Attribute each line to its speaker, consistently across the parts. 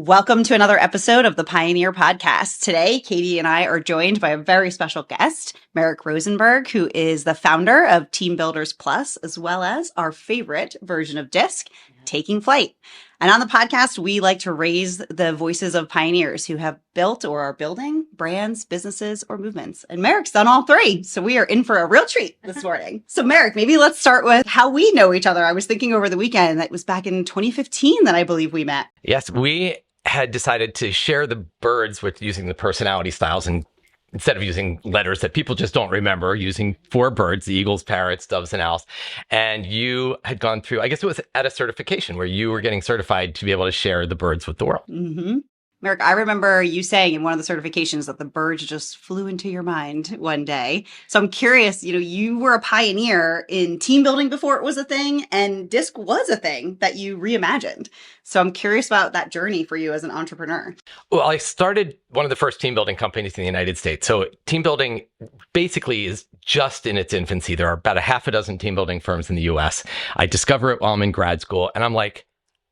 Speaker 1: Welcome to another episode of the Pioneer Podcast. Today, Katie and I are joined by a very special guest, Merrick Rosenberg, who is the founder of Team Builders Plus, as well as our favorite version of DISC, Taking Flight. And on the podcast, we like to raise the voices of pioneers who have built or are building brands, businesses, or movements. And Merrick's done all three. So we are in for a real treat this morning. So Merrick, maybe let's start with how we know each other. I was thinking over the weekend, that was back in 2015 that I believe we met.
Speaker 2: Yes, we had decided to share the birds with using the personality styles, and instead of using letters that people just don't remember, using 4 birds, the eagles, parrots, doves, and owls. And you had gone through, I guess it was at a certification where you were getting certified to be able to share the birds with the world.
Speaker 1: Mm-hmm. Merrick, I remember you saying in one of the certifications that the birds just flew into your mind one day. So I'm curious, you were a pioneer in team building before it was a thing, and DISC was a thing that you reimagined. So I'm curious about that journey for you as an entrepreneur.
Speaker 2: Well, I started one of the first team building companies in the United States. So team building basically is just in its infancy. There are about a half a dozen team building firms in the US. I discover it while I'm in grad school, and I'm like,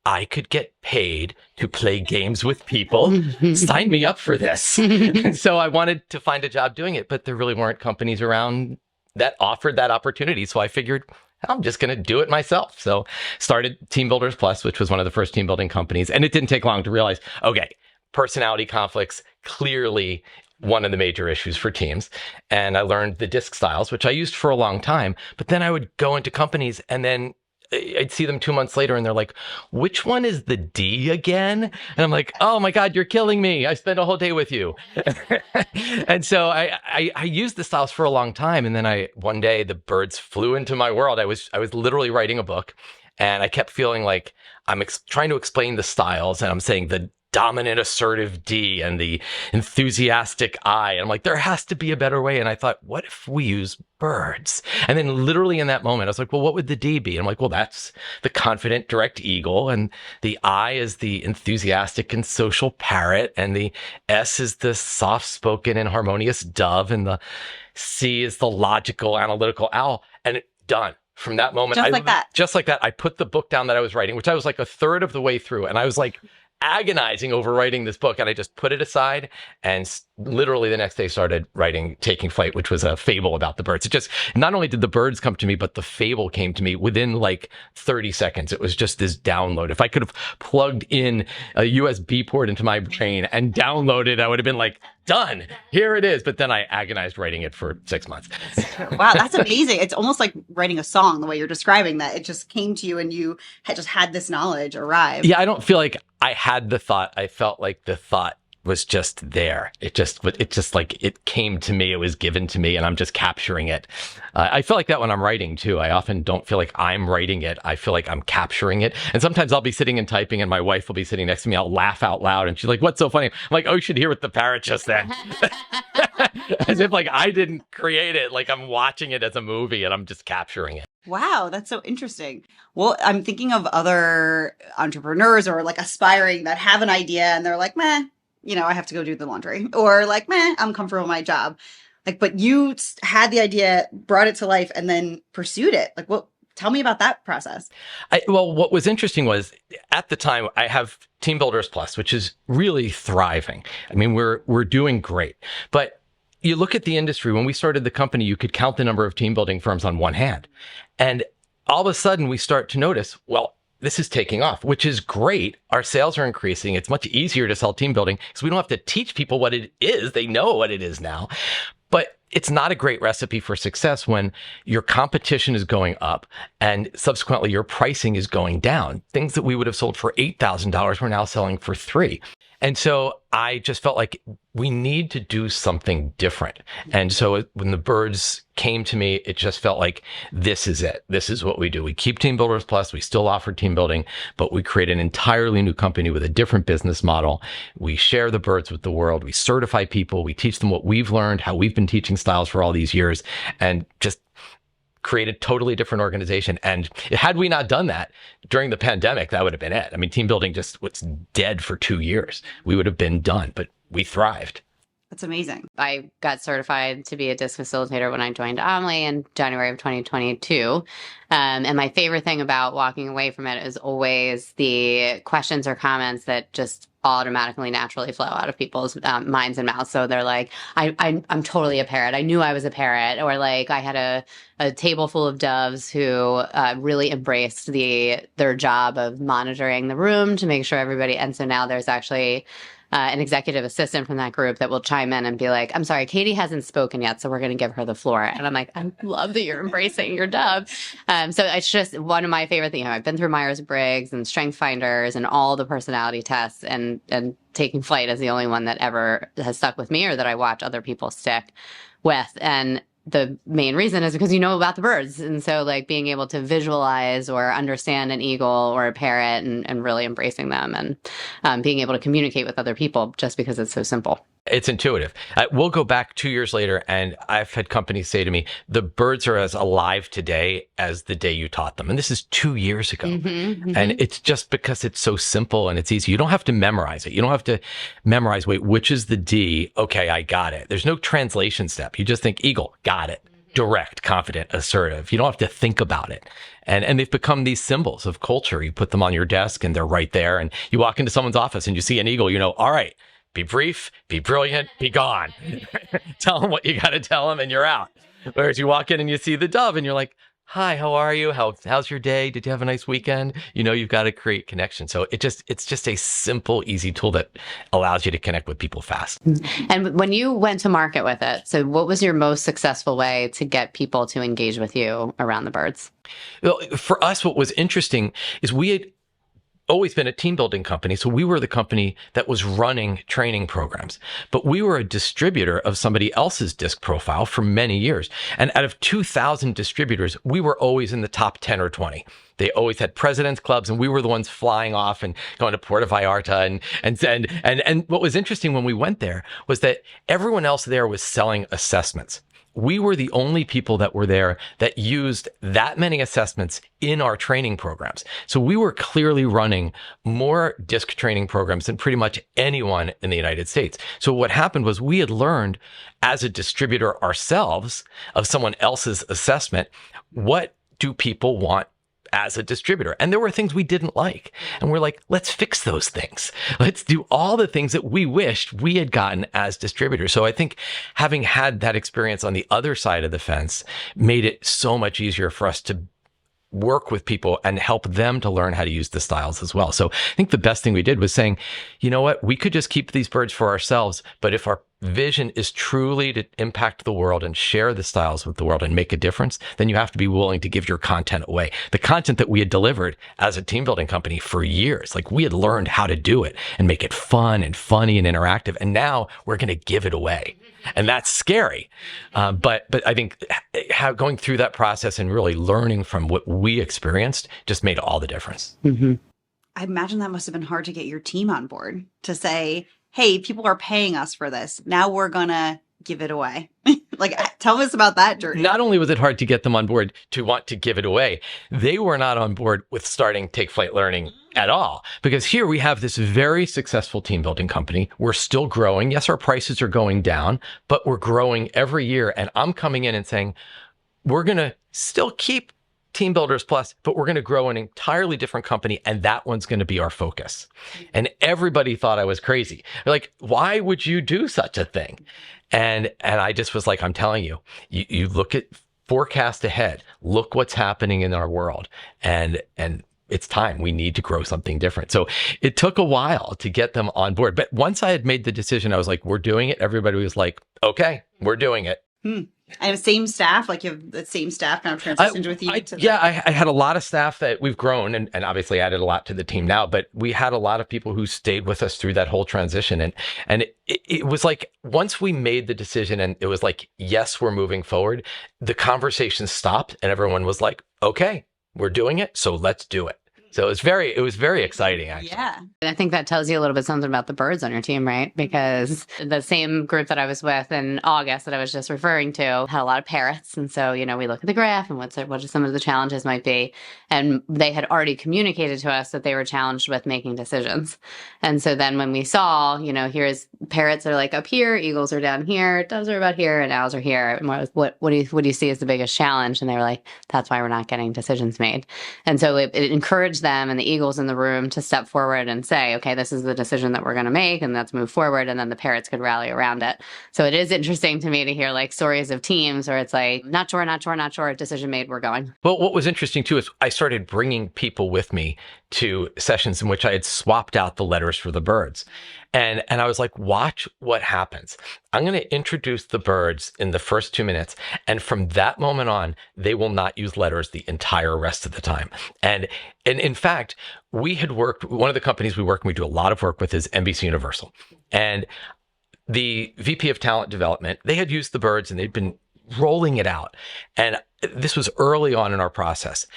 Speaker 2: I could get paid to play games with people. Sign me up for this. And so I wanted to find a job doing it, but there really weren't companies around that offered that opportunity. So I figured I'm just going to do it myself. So started Team Builders Plus, which was one of the first team building companies. And it didn't take long to realize, okay, personality conflicts, clearly one of the major issues for teams. And I learned the DISC styles, which I used for a long time. But then I would go into companies and then I'd see them 2 months later and they're like, which one is the D again? And I'm like, oh my God, you're killing me. I spent a whole day with you. And so I used the styles for a long time. And then one day the birds flew into my world. I was literally writing a book, and I kept feeling like I'm trying to explain the styles, and I'm saying the dominant assertive D and the enthusiastic I. And I'm like, there has to be a better way. And I thought, what if we use birds? And then literally in that moment, I was like, well, what would the D be? And I'm like, well, that's the confident, direct eagle. And the I is the enthusiastic and social parrot. And the S is the soft-spoken and harmonious dove. And the C is the logical, analytical owl. And done. From that moment, just like that, I put the book down that I was writing, which I was like a third of the way through. And I was like, agonizing over writing this book, and I just put it aside, and literally the next day started writing Taking Flight, which was a fable about the birds. It just, not only did the birds come to me, but the fable came to me within like 30 seconds. It was just this download. If I could have plugged in a USB port into my brain and downloaded, I would have been like, done, here it is. But then I agonized writing it for 6 months.
Speaker 1: Wow, that's amazing. It's almost like writing a song, the way you're describing that. It just came to you and you just had this knowledge arrive.
Speaker 2: Yeah, I don't feel like I had the thought. I felt like the thought was just there. It just like it came to me. It was given to me, and I'm just capturing it. I feel like that when I'm writing too. I often don't feel like I'm writing it. I feel like I'm capturing it. And sometimes I'll be sitting and typing, and my wife will be sitting next to me. I'll laugh out loud, and she's like, "What's so funny?" I'm like, "Oh, you should hear what the parrot just said." As if like I didn't create it. Like I'm watching it as a movie, and I'm just capturing it.
Speaker 1: Wow, that's so interesting. Well, I'm thinking of other entrepreneurs or like aspiring that have an idea and they're like, meh, I have to go do the laundry, or like, meh, I'm comfortable in my job. Like, but you had the idea, brought it to life, and then pursued it. Like, tell me about that process.
Speaker 2: Well, what was interesting was at the time I have Team Builders Plus, which is really thriving. I mean, we're doing great, but you look at the industry. When we started the company, you could count the number of team building firms on one hand. And all of a sudden we start to notice, well, this is taking off, which is great. Our sales are increasing. It's much easier to sell team building because we don't have to teach people what it is. They know what it is now. But it's not a great recipe for success when your competition is going up and subsequently your pricing is going down. Things that we would have sold for $8,000, we're now selling for $3,000. And so I just felt like we need to do something different. And so when the birds came to me, it just felt like this is it. This is what we do. We keep Team Builders Plus. We still offer team building, but we create an entirely new company with a different business model. We share the birds with the world. We certify people. We teach them what we've learned, how we've been teaching styles for all these years, and just create a totally different organization. And had we not done that during the pandemic, that would have been it. I mean, team building just was dead for 2 years. We would have been done, but we thrived.
Speaker 1: That's amazing.
Speaker 3: I got certified to be a disc facilitator when I joined Omni in January of 2022. And my favorite thing about walking away from it is always the questions or comments that just automatically naturally flow out of people's minds and mouths. So they're like, I'm totally a parrot. I knew I was a parrot. Or like I had a table full of doves who really embraced their job of monitoring the room to make sure everybody. And so now there's actually an executive assistant from that group that will chime in and be like, I'm sorry, Katie hasn't spoken yet, so we're going to give her the floor. And I'm like, I love that you're embracing your dove. So it's just one of my favorite things. I've been through Myers-Briggs and Strength Finders and all the personality tests, and taking flight is the only one that ever has stuck with me or that I watch other people stick with. And the main reason is because you know about the birds. And so like being able to visualize or understand an eagle or a parrot and really embracing them and being able to communicate with other people just because it's so simple.
Speaker 2: It's intuitive. We'll go back 2 years later, and I've had companies say to me, the birds are as alive today as the day you taught them. And this is 2 years ago. And it's just because it's so simple and it's easy. You don't have to memorize it. You don't have to memorize, wait, which is the D? Okay, I got it. There's no translation step. You just think eagle, got it. Direct, confident, assertive. You don't have to think about it. And they've become these symbols of culture. You put them on your desk and they're right there. And you walk into someone's office and you see an eagle, you know, all right, be brief, be brilliant, be gone. Tell them what you got to tell them and you're out. Whereas you walk in and you see the dove and you're like, hi, how are you? How's your day? Did you have a nice weekend? You know, you've got to create connection. So it's just a simple, easy tool that allows you to connect with people fast.
Speaker 3: And when you went to market with it, so what was your most successful way to get people to engage with you around the birds?
Speaker 2: Well, for us, what was interesting is we had always been a team building company. So we were the company that was running training programs, but we were a distributor of somebody else's disc profile for many years. And out of 2,000 distributors, we were always in the top 10 or 20. They always had presidents clubs and we were the ones flying off and going to Puerto Vallarta. And what was interesting when we went there was that everyone else there was selling assessments. We were the only people that were there that used that many assessments in our training programs. So we were clearly running more disc training programs than pretty much anyone in the United States. So what happened was we had learned as a distributor ourselves of someone else's assessment, what do people want as a distributor? And there were things we didn't like. And we're like, let's fix those things. Let's do all the things that we wished we had gotten as distributors. So I think having had that experience on the other side of the fence made it so much easier for us to work with people and help them to learn how to use the styles as well. So I think the best thing we did was saying, you know what, we could just keep these birds for ourselves, but if our vision is truly to impact the world and share the styles with the world and make a difference, then you have to be willing to give your content away. The content that we had delivered as a team building company for years, like we had learned how to do it and make it fun and funny and interactive. And now we're going to give it away. And that's scary. But I think going through that process and really learning from what we experienced just made all the difference.
Speaker 1: I imagine that must have been hard to get your team on board to say, hey, people are paying us for this. Now we're going to give it away. Like, tell us about that journey.
Speaker 2: Not only was it hard to get them on board to want to give it away, they were not on board with starting Take Flight Learning at all. Because here we have this very successful team building company. We're still growing. Yes, our prices are going down, but we're growing every year. And I'm coming in and saying, we're going to still keep Team Builders Plus, but we're going to grow an entirely different company, and that one's going to be our focus. And everybody thought I was crazy. They're like, why would you do such a thing? And I just was like, I'm telling you, you look at forecast ahead, look what's happening in our world, and it's time. We need to grow something different. So it took a while to get them on board. But once I had made the decision, I was like, we're doing it. Everybody was like, okay, we're doing it.
Speaker 1: And same staff, like you have the same staff kind of transitioned with you?
Speaker 2: I had a lot of staff that we've grown and obviously added a lot to the team now, but we had a lot of people who stayed with us through that whole transition. And it was like, once we made the decision and it was like, yes, we're moving forward, the conversation stopped and everyone was like, okay, we're doing it. So let's do it. So it was very exciting, actually.
Speaker 1: Yeah.
Speaker 3: And I think that tells you a little bit something about the birds on your team, right? Because the same group that I was with in August that I was just referring to had a lot of parrots. And so, we look at the graph and what some of the challenges might be. And they had already communicated to us that they were challenged with making decisions. And so then when we saw, here's parrots are like up here, eagles are down here, doves are about here, and owls are here. And what do you see as the biggest challenge? And they were like, that's why we're not getting decisions made. And so it encouraged them and the eagles in the room to step forward and say, okay, this is the decision that we're going to make, and let's move forward. And then the parrots could rally around it. So it is interesting to me to hear like stories of teams where it's like, not sure, decision made, we're going.
Speaker 2: Well, what was interesting too is I started bringing people with me to sessions in which I had swapped out the letters for the birds. And I was like, watch what happens. I'm going to introduce the birds in the first 2 minutes. And from that moment on, they will not use letters the entire rest of the time. And in fact, we had worked, one of the companies we do a lot of work with is NBC Universal. And the VP of Talent Development, they had used the birds and they'd been rolling it out. And this was early on in our process.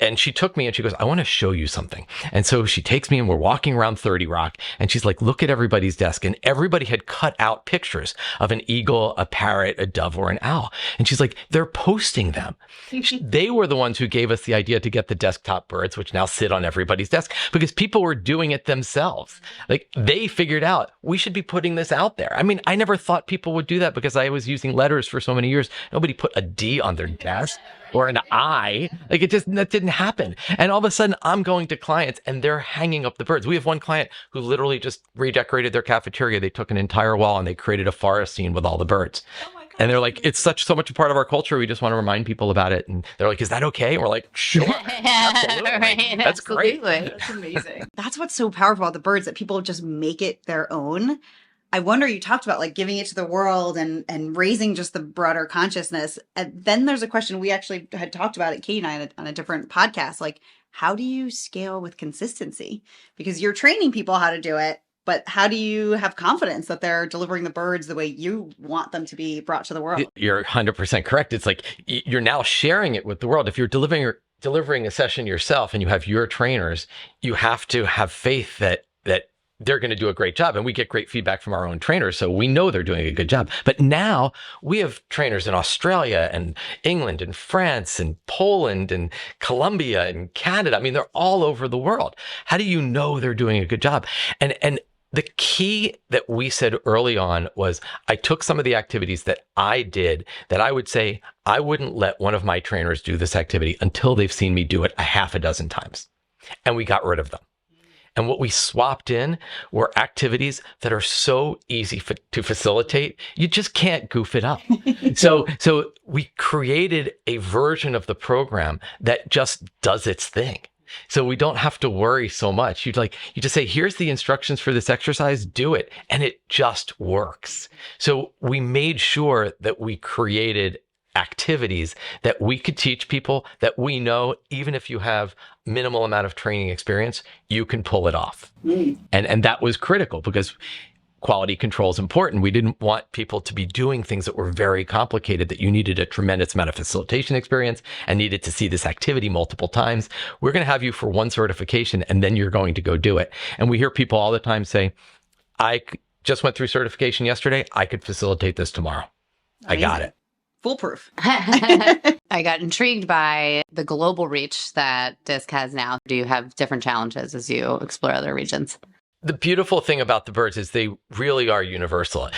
Speaker 2: And she took me and she goes, I want to show you something. And so she takes me and we're walking around 30 Rock and she's like, look at everybody's desk. And everybody had cut out pictures of an eagle, a parrot, a dove, or an owl. And she's like, they're posting them. They were the ones who gave us the idea to get the desktop birds, which now sit on everybody's desk because people were doing it themselves. Like they figured out we should be putting this out there. I mean, I never thought people would do that because I was using letters for so many years. Nobody put a D on their desk or an I. Like that didn't happen. And all of a sudden I'm going to clients and they're hanging up the birds. We have one client who literally just redecorated their cafeteria. They took an entire wall and they created a forest scene with all the birds. And they're like, it's so much a part of our culture. We just want to remind people about it. And they're like, is that okay? And we're like, sure. Absolutely.
Speaker 3: Right,
Speaker 2: That's
Speaker 3: absolutely.
Speaker 2: great.
Speaker 1: That's amazing. That's what's so powerful about the birds, that people just make it their own. I wonder, you talked about like giving it to the world and raising just the broader consciousness. And then there's a question we actually had talked about at Katie and I on a different podcast. Like, how do you scale with consistency? Because you're training people how to do it, but how do you have confidence that they're delivering the birds the way you want them to be brought to the world?
Speaker 2: You're 100% correct. It's like you're now sharing it with the world. If you're delivering a session yourself and you have your trainers, you have to have faith that they're going to do a great job. And we get great feedback from our own trainers. So we know they're doing a good job. But now we have trainers in Australia and England and France and Poland and Colombia and Canada. I mean, they're all over the world. How do you know they're doing a good job? And the key that we said early on was I took some of the activities that I did that I would say I wouldn't let one of my trainers do this activity until they've seen me do it a half a dozen times. And we got rid of them. And what we swapped in were activities that are so easy to facilitate, you just can't goof it up. So we created a version of the program that just does its thing. So we don't have to worry so much. You just say, here's the instructions for this exercise, do it. And it just works. So we made sure that we created activities that we could teach people that we know, even if you have minimal amount of training experience, you can pull it off. And that was critical because quality control is important. We didn't want people to be doing things that were very complicated, that you needed a tremendous amount of facilitation experience and needed to see this activity multiple times. We're going to have you for one certification and then you're going to go do it. And we hear people all the time say, I just went through certification yesterday. I could facilitate this tomorrow.
Speaker 1: Amazing.
Speaker 2: I got it.
Speaker 1: Foolproof.
Speaker 3: I got intrigued by the global reach that DISC has now. Do you have different challenges as you explore other regions?
Speaker 2: The beautiful thing about the birds is they really are universal.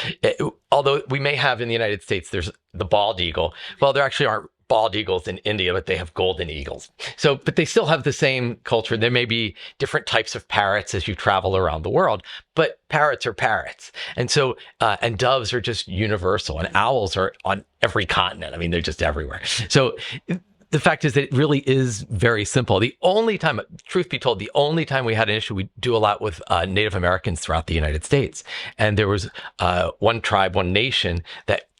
Speaker 2: Although we may have in the United States, there's the bald eagle. Well, there actually aren't bald eagles in India, but they have golden eagles. So, but they still have the same culture. There may be different types of parrots as you travel around the world, but parrots are parrots. And so, and doves are just universal, and owls are on every continent. I mean, they're just everywhere. So the fact is that it really is very simple. The only time, truth be told, the only time we had an issue, we do a lot with Native Americans throughout the United States. And there was one tribe, one nation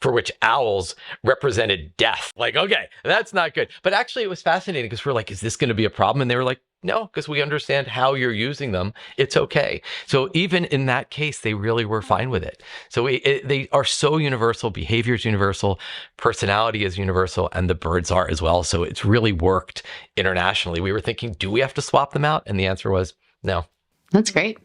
Speaker 2: for which owls represented death. Like, okay, that's not good. But actually it was fascinating because we're like, is this going to be a problem? And they were like, No, because we understand how you're using them. It's okay. So even in that case, they really were fine with it. So they are so universal. Behavior is universal. Personality is universal. And the birds are as well. So it's really worked internationally. We were thinking, do we have to swap them out? And the answer was no.
Speaker 3: That's great.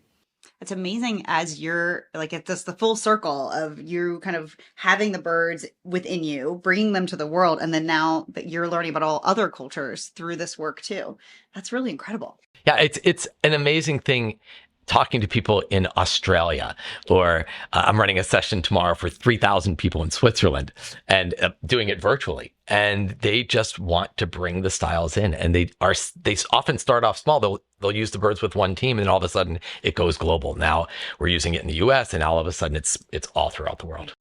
Speaker 1: It's amazing as you're like, it's just the full circle of you kind of having the birds within you, bringing them to the world. And then now that you're learning about all other cultures through this work too. That's really incredible.
Speaker 2: Yeah, it's an amazing thing talking to people in Australia, or I'm running a session tomorrow for 3,000 people in Switzerland and doing it virtually. And they just want to bring the styles in, and they often start off small. They'll use the birds with one team, and then all of a sudden it goes global. Now we're using it in the US, and all of a sudden it's all throughout the world.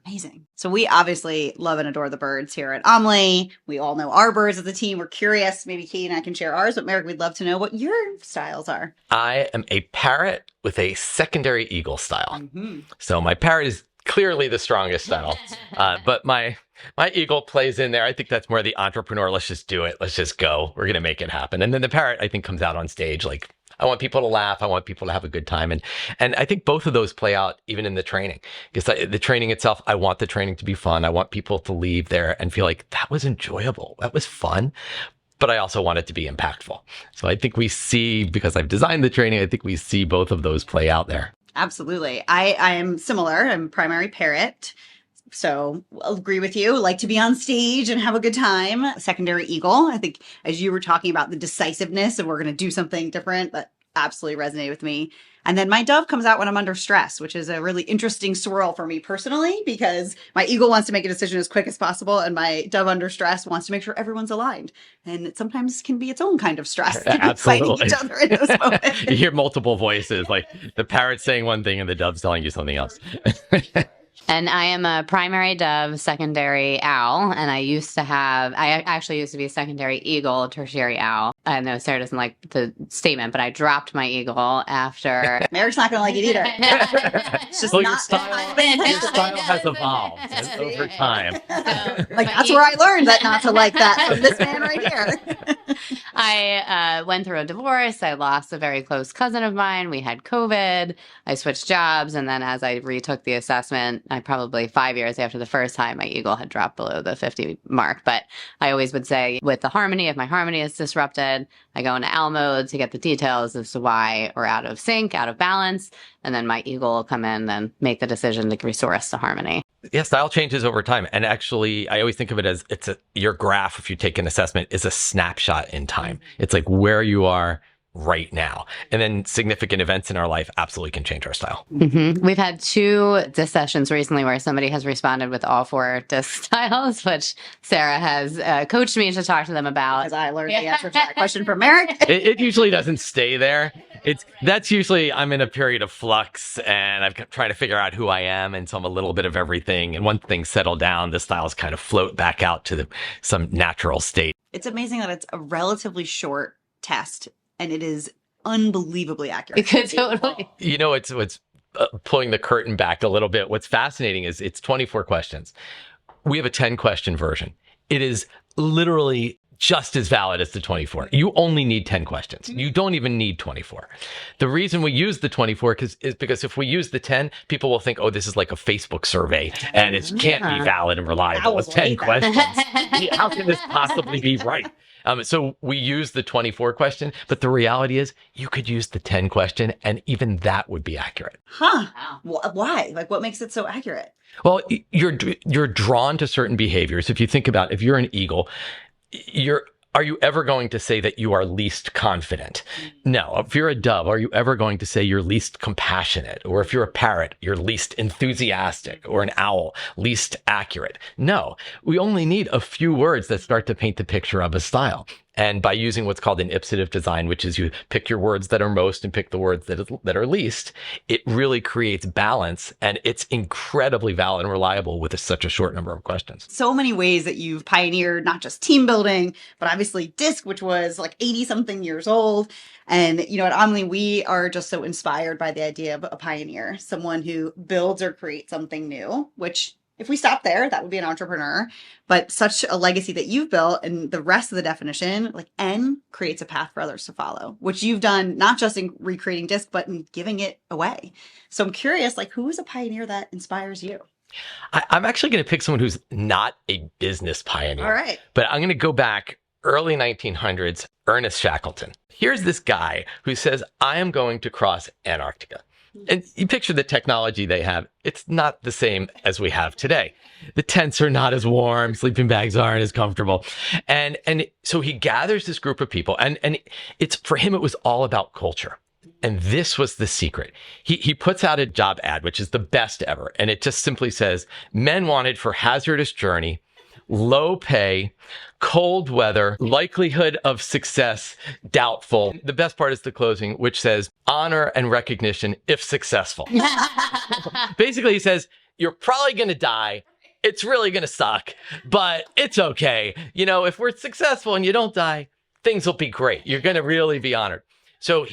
Speaker 1: Amazing. So we obviously love and adore the birds here at Omli. We all know our birds as a team. We're curious. Maybe Kate and I can share ours, but Merrick, we'd love to know what your styles are.
Speaker 2: I am a parrot with a secondary eagle style.
Speaker 1: Mm-hmm.
Speaker 2: So my parrot is clearly the strongest style, but my eagle plays in there. I think that's more the entrepreneur. Let's just do it. Let's just go. We're going to make it happen. And then the parrot, I think, comes out on stage like, I want people to laugh. I want people to have a good time. And I think both of those play out even in the training, because the training itself, I want the training to be fun. I want people to leave there and feel like that was enjoyable. That was fun. But I also want it to be impactful. So I think we see, because I've designed the training, I think we see both of those play out there.
Speaker 1: Absolutely. I am similar. I'm primary parrot. So I'll agree with you. Like to be on stage and have a good time. Secondary eagle. I think as you were talking about the decisiveness of we're going to do something different, that absolutely resonated with me. And then my dove comes out when I'm under stress, which is a really interesting swirl for me personally, because my eagle wants to make a decision as quick as possible. And my dove under stress wants to make sure everyone's aligned. And it sometimes can be its own kind of stress.
Speaker 2: Absolutely.
Speaker 1: Fighting each other in those moments.
Speaker 2: You hear multiple voices, like the parrot saying one thing and the dove telling you something else.
Speaker 3: And I am a primary dove, secondary owl. And I actually used to be a secondary eagle, tertiary owl. I know Sarah doesn't like the statement, but I dropped my eagle after.
Speaker 1: Merrick's not going to like it either. It's just
Speaker 2: Well,
Speaker 1: not
Speaker 2: your style has evolved over time.
Speaker 1: Like, that's where I learned that not to like that from this man right here.
Speaker 3: I went through a divorce. I lost a very close cousin of mine. We had COVID. I switched jobs. And then as I retook the assessment, I probably 5 years after the first time, my eagle had dropped below the 50 mark. But I always would say with the harmony, if my harmony is disrupted, I go into owl mode to get the details as to why we're out of sync, out of balance. And then my eagle will come in and make the decision to restore us to harmony.
Speaker 2: Yeah, style changes over time. And actually, I always think of it as your graph, if you take an assessment, is a snapshot in time. It's like where you are right now. And then significant events in our life absolutely can change our style.
Speaker 3: Mm-hmm. We've had 2 disc sessions recently where somebody has responded with all 4 disc styles, which Sarah has coached me to talk to them about.
Speaker 1: Because I learned the answer to that question from Merrick.
Speaker 2: It usually doesn't stay there. That's usually I'm in a period of flux and I'm trying to figure out who I am. And so I'm a little bit of everything. And once things settle down, the styles kind of float back out to some natural state.
Speaker 1: It's amazing that it's a relatively short test and it is unbelievably accurate.
Speaker 3: Totally.
Speaker 2: You know, it's pulling the curtain back a little bit. What's fascinating is it's 24 questions. We have a 10-question version. It is literally just as valid as the 24. You only need 10 questions. You don't even need 24. The reason we use the 24 is because if we use the 10, people will think, oh, this is like a Facebook survey and it can't be valid and reliable. It's 10 questions. How can this possibly be right? So we use the 24 question, but the reality is you could use the 10 question and even that would be accurate.
Speaker 1: Huh. Why? Like, what makes it so accurate?
Speaker 2: Well, you're drawn to certain behaviors. If you think about, if you're an eagle, are you ever going to say that you are least confident? No. If you're a dove, are you ever going to say you're least compassionate? Or if you're a parrot, you're least enthusiastic, or an owl, least accurate? No. We only need a few words that start to paint the picture of a style. And by using what's called an ipsative design, which is you pick your words that are most and pick the words that are least, it really creates balance. And it's incredibly valid and reliable with such a short number of questions.
Speaker 1: So many ways that you've pioneered not just team building, but obviously DISC, which was like 80 something years old. And, you know, at Omni, we are just so inspired by the idea of a pioneer, someone who builds or creates something new, which if we stop there, that would be an entrepreneur. But such a legacy that you've built, and the rest of the definition, like N creates a path for others to follow, which you've done not just in recreating disc, but in giving it away. So I'm curious, like, who is a pioneer that inspires you?
Speaker 2: I'm actually going to pick someone who's not a business pioneer.
Speaker 1: All right.
Speaker 2: But I'm going to go back early 1900s, Ernest Shackleton. Here's this guy who says, I am going to cross Antarctica. And you picture the technology they have. It's not the same as we have today. The tents are not as warm. Sleeping bags aren't as comfortable. And so he gathers this group of people, and it's, for him, it was all about culture. And this was the secret. He puts out a job ad, which is the best ever. And it just simply says, men wanted for hazardous journey, low pay, cold weather, likelihood of success, doubtful. The best part is the closing, which says honor and recognition if successful. Basically, he says, you're probably going to die. It's really going to suck, but it's okay. You know, if we're successful and you don't die, things will be great. You're going to really be honored. So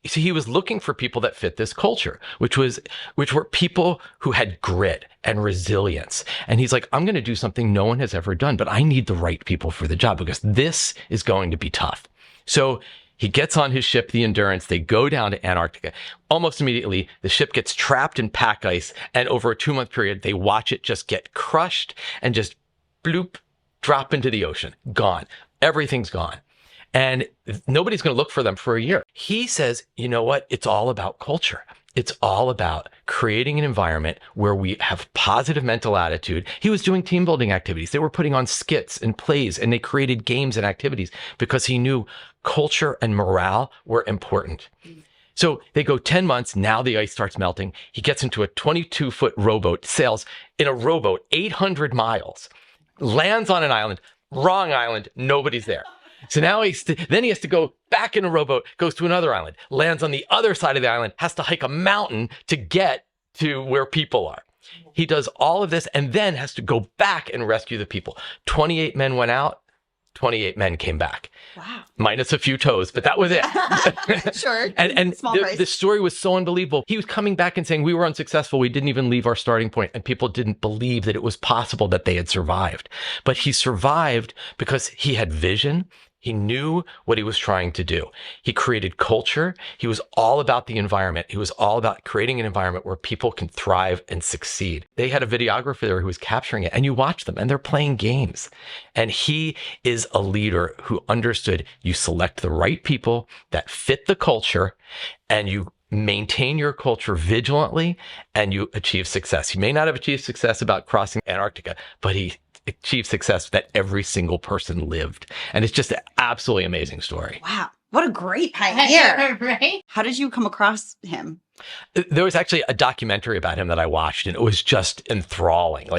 Speaker 2: he was looking for people that fit this culture, which were people who had grit and resilience. And he's like, I'm going to do something no one has ever done, but I need the right people for the job because this is going to be tough. So he gets on his ship, the Endurance. They go down to Antarctica. Almost immediately, the ship gets trapped in pack ice. And over a 2-month period, they watch it just get crushed and just bloop, drop into the ocean. Gone. Everything's gone. And nobody's going to look for them for a year. He says, you know what? It's all about culture. It's all about creating an environment where we have positive mental attitude. He was doing team building activities. They were putting on skits and plays, and they created games and activities because he knew culture and morale were important. So they go 10 months. Now the ice starts melting. He gets into a 22-foot rowboat, sails in a rowboat 800 miles, lands on an island, wrong island, nobody's there. So now then he has to go back in a rowboat, goes to another island, lands on the other side of the island, has to hike a mountain to get to where people are. He does all of this and then has to go back and rescue the people. 28 men went out, 28 men came back.
Speaker 1: Wow.
Speaker 2: Minus a few toes, but that was it.
Speaker 1: Sure.
Speaker 2: And the story was so unbelievable. He was coming back and saying, we were unsuccessful. We didn't even leave our starting point. And people didn't believe that it was possible that they had survived. But he survived because he had vision. He knew what he was trying to do. He created culture. He was all about the environment. He was all about creating an environment where people can thrive and succeed. They had a videographer there who was capturing it, and you watch them and they're playing games. And he is a leader who understood you select the right people that fit the culture and you maintain your culture vigilantly and you achieve success. He may not have achieved success about crossing Antarctica, but he achieved success that every single person lived. And it's just an absolutely amazing story.
Speaker 1: Wow. What a great pioneer.
Speaker 3: Right?
Speaker 1: How did you come across him?
Speaker 2: There was actually a documentary about him that I watched, and it was just enthralling.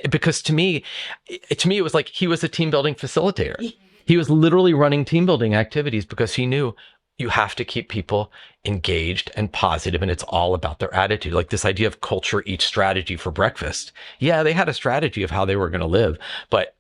Speaker 2: Because to me, it was like he was a team building facilitator. He was literally running team building activities because he knew you have to keep people engaged and positive, and it's all about their attitude. Like this idea of culture eats strategy for breakfast. Yeah, they had a strategy of how they were going to live, but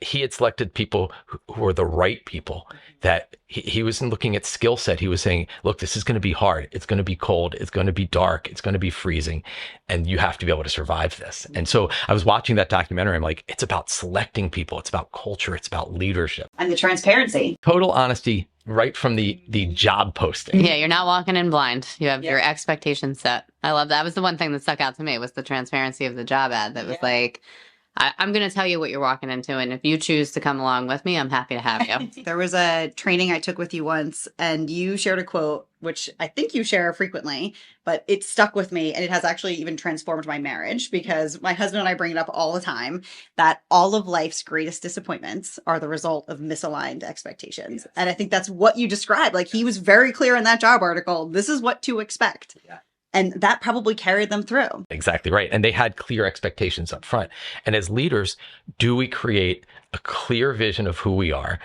Speaker 2: he had selected people who were the right people, that he wasn't looking at skill set. He was saying, look, this is going to be hard. It's going to be cold. It's going to be dark. It's going to be freezing. And you have to be able to survive this. And so I was watching that documentary. I'm like, it's about selecting people. It's about culture. It's about leadership.
Speaker 1: And the transparency.
Speaker 2: Total honesty right from the job posting.
Speaker 3: Yeah, you're not walking in blind. You have your expectations set. I love that. That was the one thing that stuck out to me was the transparency of the job ad that was like, I'm going to tell you what you're walking into. And if you choose to come along with me, I'm happy to have you.
Speaker 1: There was a training I took with you once, and you shared a quote, which I think you share frequently, but it stuck with me. And it has actually even transformed my marriage because my husband and I bring it up all the time that all of life's greatest disappointments are the result of misaligned expectations. Yes. And I think that's what you described. Like he was very clear in that job article. This is what to expect. Yeah. And that probably carried them through.
Speaker 2: Exactly right. And they had clear expectations up front. And as leaders, do we create a clear vision of who we are,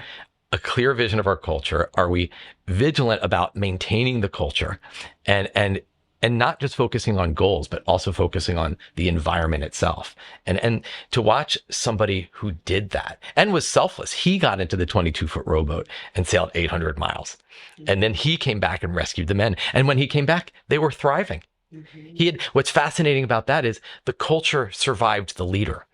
Speaker 2: a clear vision of our culture? Are we vigilant about maintaining the culture and not just focusing on goals, but also focusing on the environment itself? And to watch somebody who did that and was selfless. He got into the 22-foot rowboat and sailed 800 miles. And then he came back and rescued the men. And when he came back, they were thriving. What's fascinating about that is the culture survived the leader.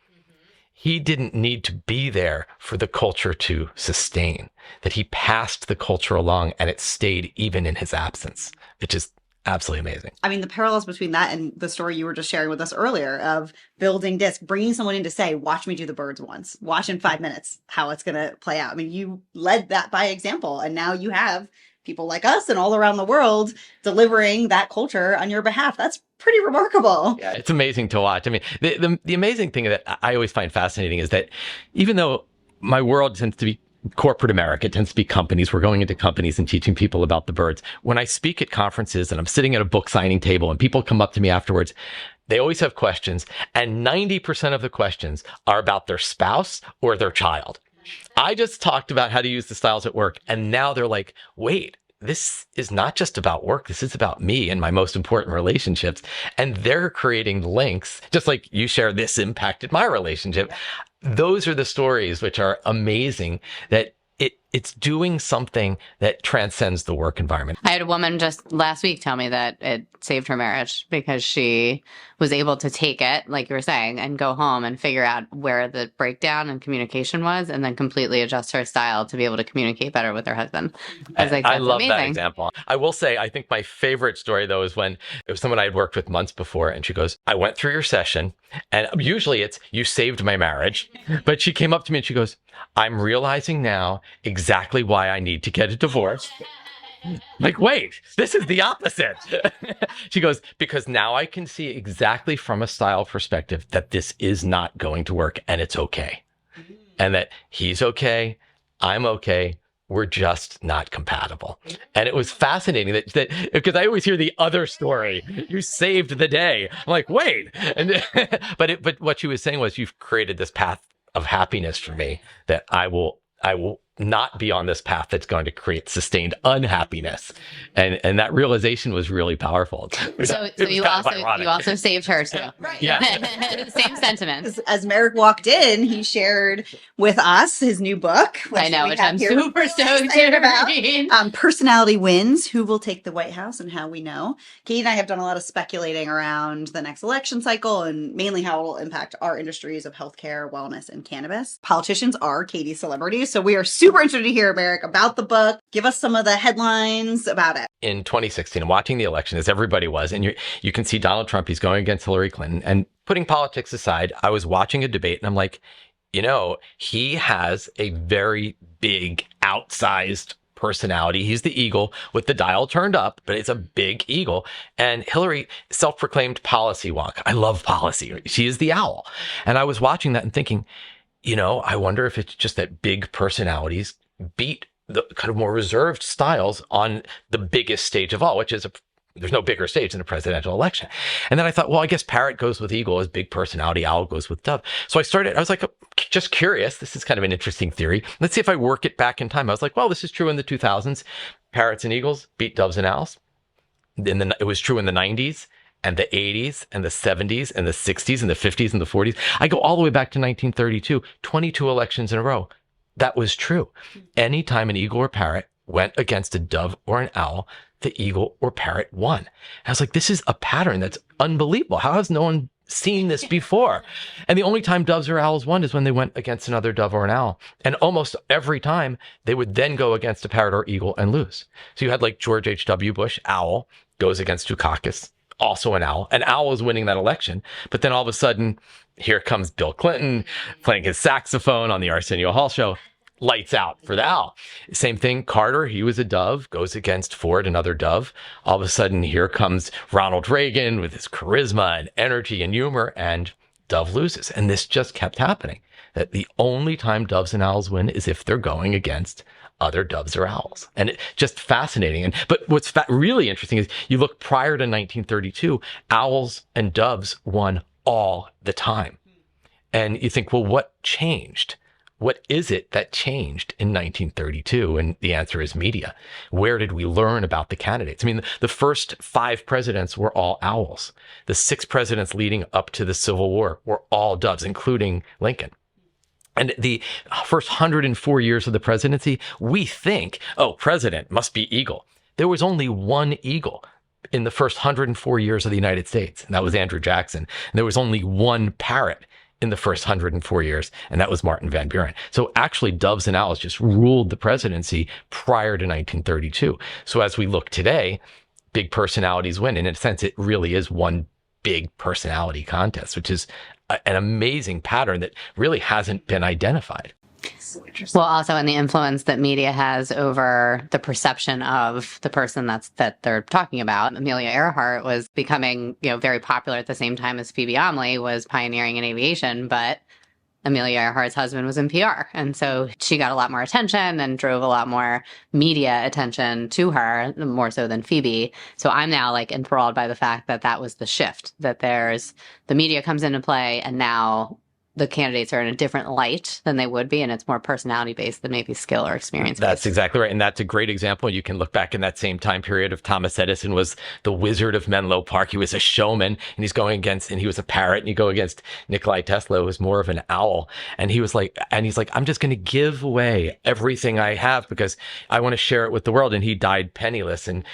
Speaker 2: He didn't need to be there for the culture to sustain, that he passed the culture along and it stayed even in his absence, which is absolutely amazing.
Speaker 1: I mean, the parallels between that and the story you were just sharing with us earlier of building disc, bringing someone in to say, watch me do the birds once, watch in 5 minutes how it's going to play out. I mean, you led that by example, and now you have people like us and all around the world delivering that culture on your behalf. That's pretty remarkable.
Speaker 2: Yeah, it's amazing to watch. I mean, the amazing thing that I always find fascinating is that even though my world tends to be corporate America, it tends to be companies. We're going into companies and teaching people about the birds. When I speak at conferences and I'm sitting at a book signing table and people come up to me afterwards, they always have questions. And 90% of the questions are about their spouse or their child. I just talked about how to use the styles at work. And now they're like, wait, this is not just about work. This is about me and my most important relationships. And they're creating links, just like you share, this impacted my relationship. Those are the stories which are amazing, that it's doing something that transcends the work environment.
Speaker 3: I had a woman just last week tell me that it saved her marriage because she was able to take it, like you were saying, and go home and figure out where the breakdown and communication was, and then completely adjust her style to be able to communicate better with her husband. I was like, that's
Speaker 2: I love
Speaker 3: amazing.
Speaker 2: that example. I will say, I think my favorite story, though, is when it was someone I had worked with months before, and she goes, I went through your session, and usually it's, you saved my marriage. But she came up to me and she goes, I'm realizing now exactly why I need to get a divorce. Like, wait, this is the opposite. She goes, because now I can see exactly from a style perspective that this is not going to work, and it's okay. And that he's okay, I'm okay, we're just not compatible. And it was fascinating that because I always hear the other story, you saved the day. I'm like, wait. And but what she was saying was, you've created this path of happiness for me that I will not be on this path that's going to create sustained unhappiness. And that realization was really powerful.
Speaker 3: So you also saved her too.
Speaker 1: Right.
Speaker 3: Yeah. Same sentiments.
Speaker 1: As Merrick walked in, he shared with us his new book, which
Speaker 3: I know, which I'm super stoked
Speaker 1: about. Personality Wins, Who Will Take the White House and How We Know. Katie and I have done a lot of speculating around the next election cycle and mainly how it will impact our industries of healthcare, wellness, and cannabis. Politicians are Katie's celebrities, so we are super interested to hear, Merrick, about the book. Give us some of the headlines about it.
Speaker 2: In 2016, watching the election, as everybody was, and you can see Donald Trump, he's going against Hillary Clinton, and putting politics aside, I was watching a debate and I'm like, he has a very big, outsized personality. He's the eagle with the dial turned up, but it's a big eagle. And Hillary, self-proclaimed policy wonk. I love policy. She is the owl. And I was watching that and thinking, I wonder if it's just that big personalities beat the kind of more reserved styles on the biggest stage of all, which is there's no bigger stage than a presidential election. And then I thought, well, I guess parrot goes with eagle as big personality, owl goes with dove. So I was like, just curious. This is kind of an interesting theory. Let's see if I work it back in time. I was like, well, this is true in the 2000s. Parrots and eagles beat doves and owls. It was true in the 90s. And the 80s and the 70s and the 60s and the 50s and the 40s. I go all the way back to 1932, 22 elections in a row. That was true. Anytime an eagle or parrot went against a dove or an owl, the eagle or parrot won. And I was like, this is a pattern that's unbelievable. How has no one seen this before? And the only time doves or owls won is when they went against another dove or an owl. And almost every time they would then go against a parrot or eagle and lose. So you had like George H.W. Bush, owl, goes against Dukakis, also an owl. An owl was winning that election. But then all of a sudden, here comes Bill Clinton playing his saxophone on the Arsenio Hall show. Lights out for the owl. Same thing, Carter, he was a dove, goes against Ford, another dove. All of a sudden, here comes Ronald Reagan with his charisma and energy and humor, and dove loses. And this just kept happening. That the only time doves and owls win is if they're going against other doves or owls. And it's just fascinating. But what's really interesting is you look prior to 1932, owls and doves won all the time. And you think, well, what changed? What is it that changed in 1932? And the answer is media. Where did we learn about the candidates? I mean, the first 5 presidents were all owls. The 6 presidents leading up to the Civil War were all doves, including Lincoln. And the first 104 years of the presidency, we think, president must be eagle. There was only one eagle. in the first 104 years of the United States, and that was Andrew Jackson. And there was only one parrot in the first 104 years, and that was Martin Van Buren. So actually, doves and owls just ruled the presidency prior to 1932. So as we look today, big personalities win. In a sense, it really is one big personality contest, which is an amazing pattern that really hasn't been identified.
Speaker 1: So interesting.
Speaker 3: Well, also in the influence that media has over the perception of the person that they're talking about. Amelia Earhart was becoming, very popular at the same time as Phoebe Omley was pioneering in aviation, but Amelia Earhart's husband was in PR. And so she got a lot more attention and drove a lot more media attention to her, more so than Phoebe. So I'm now enthralled by the fact that that was the shift, that the media comes into play and now the candidates are in a different light than they would be, and it's more personality based than maybe skill or experience based.
Speaker 2: That's exactly right. And that's a great example. You can look back in that same time period of Thomas Edison was the wizard of Menlo Park. He was a showman, and he was a parrot, and you go against Nikolai Tesla, who was more of an owl. And he's like, I'm just going to give away everything I have because I want to share it with the world. And he died penniless, and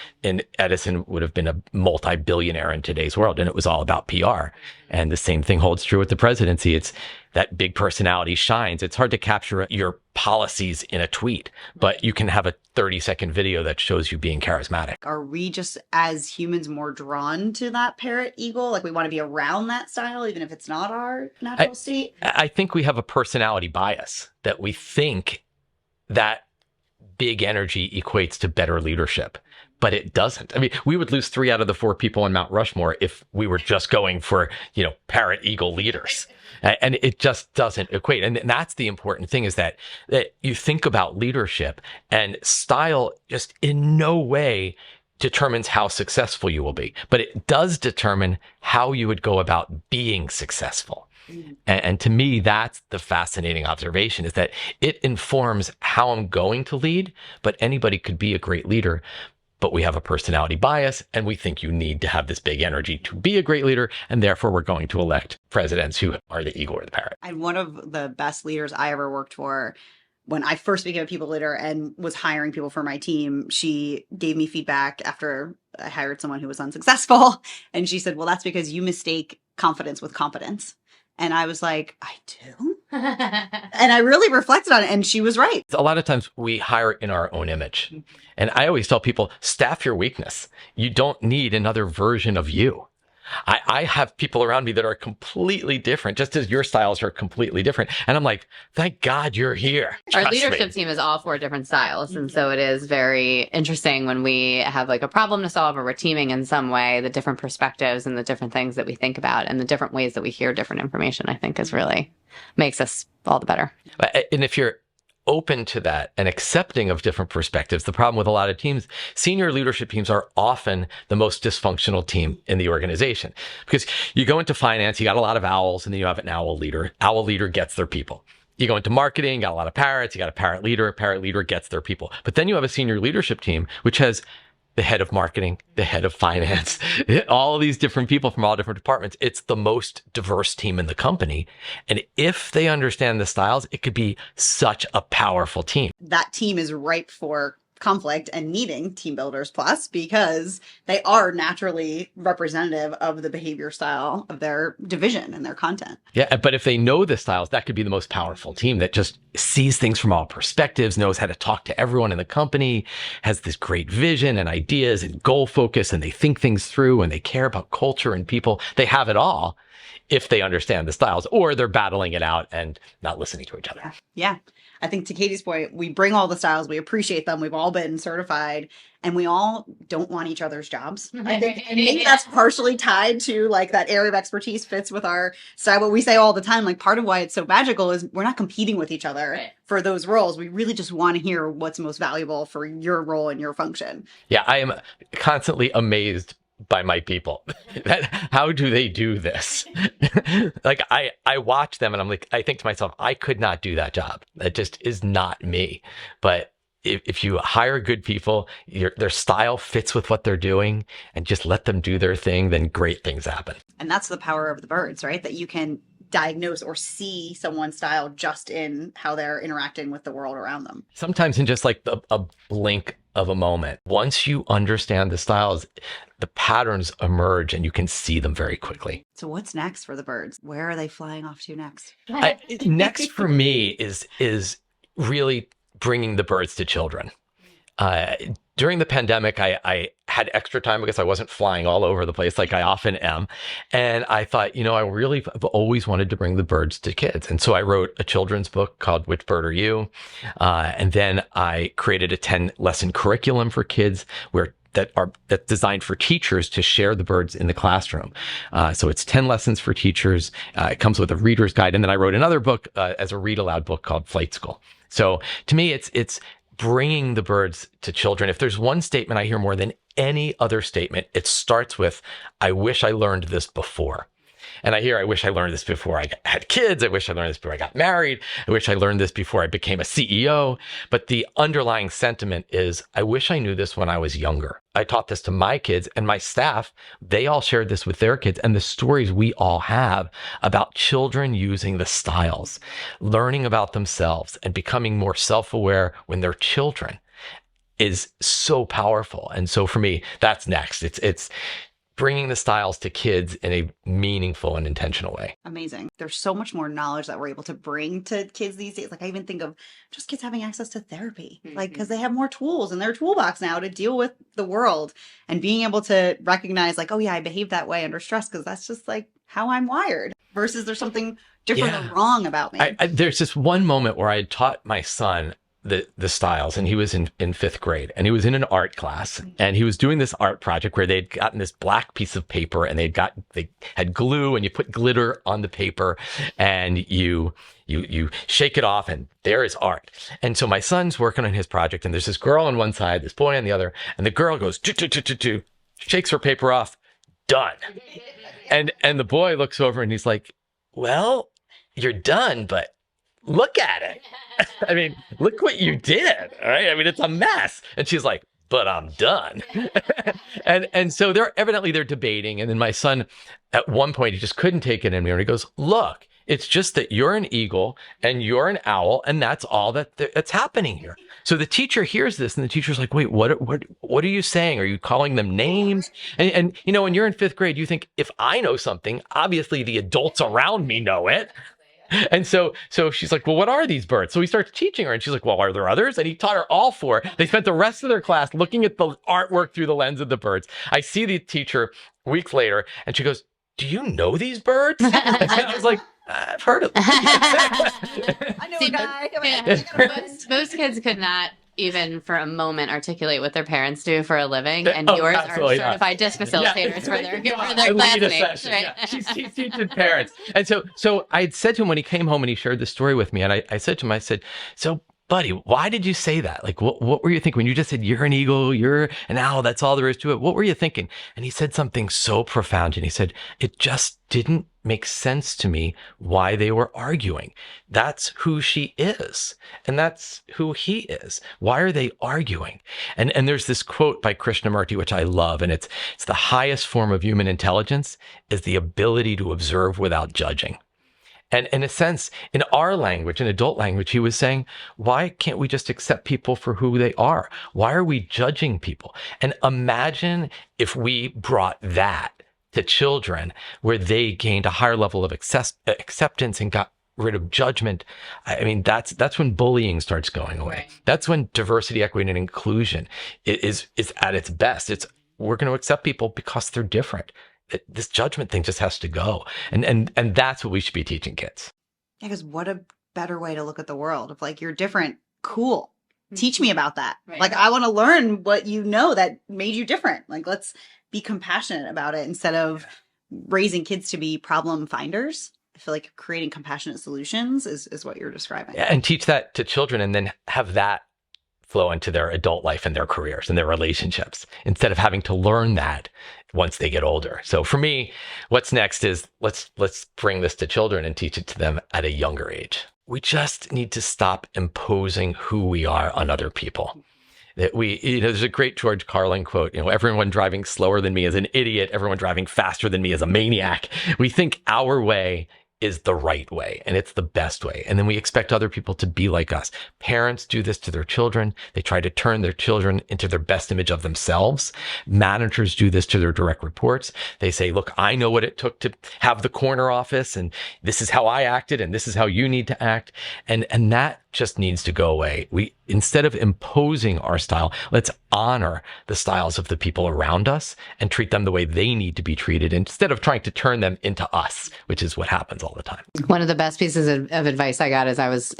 Speaker 2: Edison would have been a multi-billionaire in today's world. And it was all about PR. And the same thing holds true with the presidency. It's that big personality shines. It's hard to capture your policies in a tweet, but you can have a 30-second video that shows you being charismatic.
Speaker 1: Are we just, as humans, more drawn to that parrot eagle? Like we want to be around that style, even if it's not our natural state?
Speaker 2: I think we have a personality bias that we think that big energy equates to better leadership. But it doesn't. I mean, we would lose 3 out of the 4 people on Mount Rushmore if we were just going for, parrot eagle leaders. And it just doesn't equate. And that's the important thing is that you think about leadership and style just in no way determines how successful you will be. But it does determine how you would go about being successful. And to me, that's the fascinating observation is that it informs how I'm going to lead, but anybody could be a great leader. But we have a personality bias and we think you need to have this big energy to be a great leader. And therefore, we're going to elect presidents who are the eagle or the parrot.
Speaker 1: And one of the best leaders I ever worked for, when I first became a people leader and was hiring people for my team, she gave me feedback after I hired someone who was unsuccessful. And she said, well, that's because you mistake confidence with competence. And I was like, I do? And I really reflected on it. And she was right.
Speaker 2: A lot of times we hire in our own image. And I always tell people, staff your weakness. You don't need another version of you. I have people around me that are completely different, just as your styles are completely different. And I'm like, thank God you're here.
Speaker 3: Our leadership team is all 4 different styles. And so it is very interesting when we have a problem to solve or we're teaming in some way, the different perspectives and the different things that we think about and the different ways that we hear different information, I think is really makes us all the better.
Speaker 2: And if you're open to that and accepting of different perspectives. The problem with a lot of teams, senior leadership teams are often the most dysfunctional team in the organization because you go into finance, you got a lot of owls and then you have an owl leader. Owl leader gets their people. You go into marketing, you got a lot of parrots, you got a parrot leader gets their people. But then you have a senior leadership team, which has the head of marketing, the head of finance, all these different people from all different departments. It's the most diverse team in the company. And if they understand the styles, it could be such a powerful team.
Speaker 1: That team is ripe for conflict and needing Team Builders Plus because they are naturally representative of the behavior style of their division and their content.
Speaker 2: Yeah, but if they know the styles, that could be the most powerful team that just sees things from all perspectives, knows how to talk to everyone in the company, has this great vision and ideas and goal focus, and they think things through and they care about culture and people. They have it all if they understand the styles, or they're battling it out and not listening to each other.
Speaker 1: Yeah. I think to Katie's point, we bring all the styles, we appreciate them, we've all been certified, and we all don't want each other's jobs. I think maybe that's partially tied to that area of expertise fits with our style. What we say all the time, part of why it's so magical is we're not competing with each other for those roles. We really just want to hear what's most valuable for your role and your function.
Speaker 2: Yeah, I am constantly amazed by my people. How do they do this? I watch them and I'm like, I think to myself, I could not do that job. That just is not me. But if you hire good people, their style fits with what they're doing and just let them do their thing, then great things happen.
Speaker 1: And that's the power of the birds, right? That you can diagnose or see someone's style just in how they're interacting with the world around them.
Speaker 2: Sometimes in just a blink of a moment. Once you understand the styles, the patterns emerge and you can see them very quickly.
Speaker 1: So what's next for the birds? Where are they flying off to next?
Speaker 2: Next for me is really bringing the birds to children. During the pandemic, I had extra time because I wasn't flying all over the place like I often am. And I thought, I really have always wanted to bring the birds to kids. And so I wrote a children's book called Which Bird Are You? And then I created a 10-lesson curriculum for kids that's designed for teachers to share the birds in the classroom. So it's 10 lessons for teachers. It comes with a reader's guide. And then I wrote another book as a read aloud book called Flight School. So to me, it's bringing the birds to children. If there's one statement I hear more than any other statement, it starts with, I wish I learned this before. And I wish I learned this before I had kids. I wish I learned this before I got married. I wish I learned this before I became a CEO. But the underlying sentiment is, I wish I knew this when I was younger. I taught this to my kids and my staff. They all shared this with their kids. And the stories we all have about children using the styles, learning about themselves and becoming more self-aware when they're children is so powerful. And so for me, that's next. It's bringing the styles to kids in a meaningful and intentional way.
Speaker 1: Amazing. There's so much more knowledge that we're able to bring to kids these days. Like I even think of just kids having access to therapy, like because they have more tools in their toolbox now to deal with the world and being able to recognize like, oh yeah, I behave that way under stress because that's just like how I'm wired versus there's something different or wrong about me.
Speaker 2: There's this one moment where I had taught my son the styles, and he was in fifth grade, and he was in an art class, and he was doing this art project where they'd gotten this black piece of paper and they had glue, and you put glitter on the paper and you shake it off and there is art. And so my son's working on his project and there's this girl on one side, this boy on the other, and the girl goes, shakes her paper off, done. And the boy looks over and he's like, well, you're done, but look at it. I mean, look what you did. All right. I mean, it's a mess. And she's like, but I'm done. and so they're debating. And then my son, at one point, he just couldn't take it anymore. And he goes, look, it's just that you're an eagle and you're an owl. And that's all that's happening here. So the teacher hears this and the teacher's like, wait, what are you saying? Are you calling them names? And when you're in fifth grade, you think if I know something, obviously the adults around me know it. And so she's like, well, what are these birds? So he starts teaching her and she's like, well, are there others? And he taught her all four. They spent the rest of their class looking at the artwork through the lens of the birds. I see the teacher weeks later and she goes, do you know these birds? And I was like, I've heard of them.
Speaker 1: I know a guy.
Speaker 3: Most kids could not even for a moment articulate what their parents do for a living, and yours are certified disc facilitators for their classmates. Right?
Speaker 2: Yeah. She's teaching parents. And so I had said to him when he came home and he shared the story with me, and I said to him, I said, so buddy, why did you say that? Like, what were you thinking when you just said you're an eagle, you're an owl, that's all there is to it? What were you thinking? And he said something so profound, and he said, it just didn't make sense to me why they were arguing. That's who she is. And that's who he is. Why are they arguing? And there's this quote by Krishnamurti, which I love. And it's the highest form of human intelligence is the ability to observe without judging. And in a sense, in our language, in adult language, he was saying, why can't we just accept people for who they are? Why are we judging people? And imagine if we brought that to children where they gained a higher level of acceptance and got rid of judgment. I mean, that's when bullying starts going away. Right. That's when diversity, equity, and inclusion is at its best. We're going to accept people because they're different. This judgment thing just has to go. And that's what we should be teaching kids.
Speaker 1: Yeah, because what a better way to look at the world. If like, you're different, cool. Teach me about that. Right. Like, I want to learn what you know that made you different. Like, let's be compassionate about it instead of raising kids to be problem finders. I feel like creating compassionate solutions is what you're describing.
Speaker 2: Yeah, and teach that to children and then have that flow into their adult life and their careers and their relationships instead of having to learn that once they get older. So for me, what's next is let's bring this to children and teach it to them at a younger age. We just need to stop imposing who we are on other people. That there's a great George Carlin quote, everyone driving slower than me is an idiot. Everyone driving faster than me is a maniac. We think our way is the right way and it's the best way. And then we expect other people to be like us. Parents do this to their children. They try to turn their children into their best image of themselves. Managers do this to their direct reports. They say, look, I know what it took to have the corner office, and this is how I acted, and this is how you need to act. And that just needs to go away. We, instead of imposing our style, let's honor the styles of the people around us and treat them the way they need to be treated, instead of trying to turn them into us, which is what happens all the time.
Speaker 3: One of the best pieces of advice I got as I was,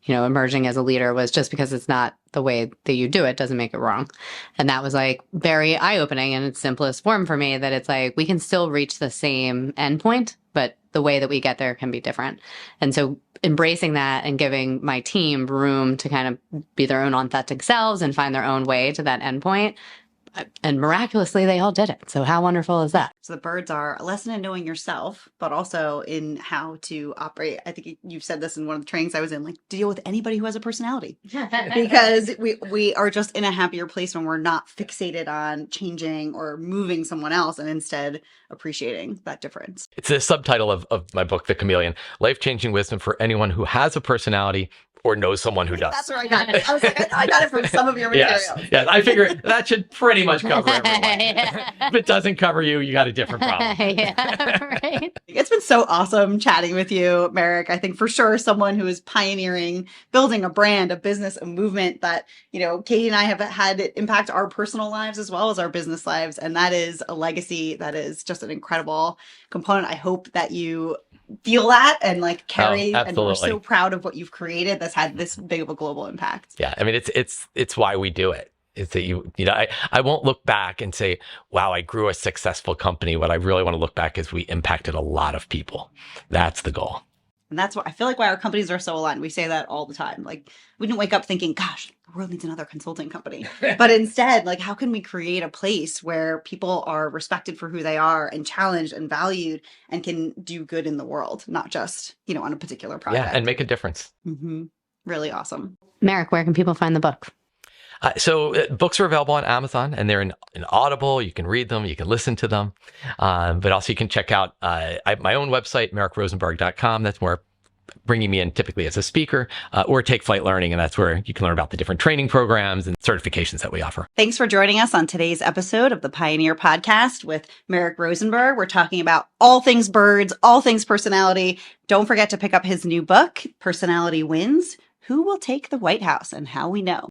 Speaker 3: emerging as a leader was, just because it's not the way that you do it doesn't make it wrong. And that was like very eye-opening in its simplest form for me, that it's like we can still reach the same endpoint, but the way that we get there can be different. And so embracing that and giving my team room to kind of be their own authentic selves and find their own way to that endpoint. And miraculously, they all did it. So how wonderful is that?
Speaker 1: So the birds are a lesson in knowing yourself, but also in how to operate. I think you've said this in one of the trainings I was in, like, deal with anybody who has a personality, because we are just in a happier place when we're not fixated on changing or moving someone else, and instead appreciating that difference.
Speaker 2: It's the subtitle of my book, The Chameleon: Life-Changing Wisdom for Anyone Who Has a Personality or knows someone who does.
Speaker 1: That's where I got it. I was like, I got it from some of your materials.
Speaker 2: Yes, I figure that should pretty much cover everyone. If it doesn't cover you, you got a different problem.
Speaker 3: Right.
Speaker 1: It's been so awesome chatting with you, Merrick. I think for sure someone who is pioneering, building a brand, a business, a movement that, Katie and I have had it impact our personal lives as well as our business lives. And that is a legacy that is just an incredible component. I hope that you feel that and carry, and we're so proud of what you've created that's had this big of a global impact.
Speaker 2: Yeah, I mean, it's why we do it. It's that I won't look back and say, wow, I grew a successful company. What I really want to look back is we impacted a lot of people. That's the goal.
Speaker 1: And that's what I feel like why our companies are so aligned. We say that all the time. We didn't wake up thinking, gosh, the world needs another consulting company. But instead, how can we create a place where people are respected for who they are and challenged and valued and can do good in the world, not just, on a particular project.
Speaker 2: Yeah, and make a difference.
Speaker 1: Mm-hmm. Really awesome.
Speaker 3: Merrick, where can people find the book?
Speaker 2: So books are available on Amazon, and they're in Audible. You can read them, you can listen to them, but also you can check out my own website, merrickrosenberg.com. That's more bringing me in typically as a speaker, or Take Flight Learning, and that's where you can learn about the different training programs and certifications that we offer.
Speaker 1: Thanks for joining us on today's episode of the Pioneer Podcast with Merrick Rosenberg. We're talking about all things birds, all things personality. Don't forget to pick up his new book, Personality Wins: Who Will Take the White House and How We Know.